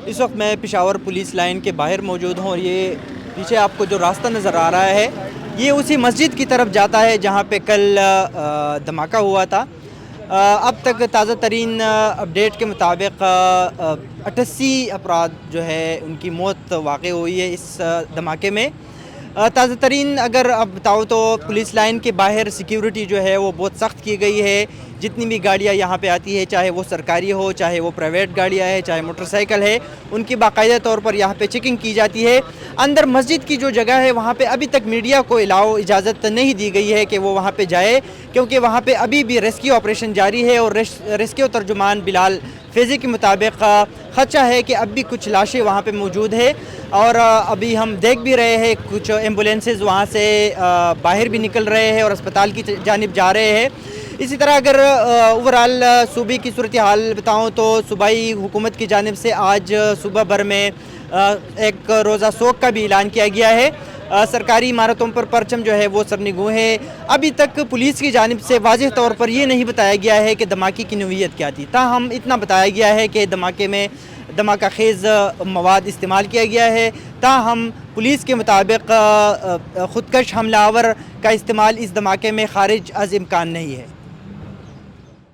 اس وقت میں Peshawar police line کے باہر موجود ہوں اور یہ پیچھے آپ کو جو راستہ نظر آ رہا ہے یہ اسی مسجد کی طرف جاتا ہے جہاں پہ کل دھماکہ ہوا تھا۔ اب تک تازہ ترین اپڈیٹ کے مطابق 88 افراد جو ہے ان کی موت واقع ہوئی ہے اس دھماکے میں۔ تازہ ترین اگر اب بتاؤ تو پولیس لائن کے باہر سیکیورٹی جو ہے وہ بہت سخت کی گئی ہے۔ جتنی بھی گاڑیاں یہاں پہ آتی ہے، چاہے وہ سرکاری ہو، چاہے وہ پرائیویٹ گاڑیاں ہے، چاہے موٹر سائیکل ہے، ان کی باقاعدہ طور پر یہاں پہ چیکنگ کی جاتی ہے۔ اندر مسجد کی جو جگہ ہے وہاں پہ ابھی تک میڈیا کو اجازت نہیں دی گئی ہے کہ وہ وہاں پہ جائے، کیونکہ وہاں پہ ابھی بھی ریسکیو آپریشن جاری ہے اور ریسکیو ترجمان بلال فیضی کے مطابق خدشہ ہے کہ اب بھی کچھ لاشیں وہاں پہ موجود ہے اور ابھی ہم دیکھ بھی رہے ہیں کچھ ایمبولینسز وہاں سے باہر بھی نکل رہے ہیں اور اسپتال کی جانب جا رہے ہیں۔ اسی طرح اگر اوورال صوبے کی صورتحال بتاؤں تو صوبائی حکومت کی جانب سے آج صوبہ بھر میں ایک روزہ سوگ کا بھی اعلان کیا گیا ہے۔ سرکاری عمارتوں پر پرچم جو ہے وہ سرنگوں ہے۔ ابھی تک پولیس کی جانب سے واضح طور پر یہ نہیں بتایا گیا ہے کہ دھماکے کی نوعیت کیا تھی، تاہم اتنا بتایا گیا ہے کہ دھماکے میں دھماکہ خیز مواد استعمال کیا گیا ہے۔ تاہم پولیس کے مطابق خودکش حملہ آور کا استعمال اس دھماکے میں خارج از امکان نہیں ہے۔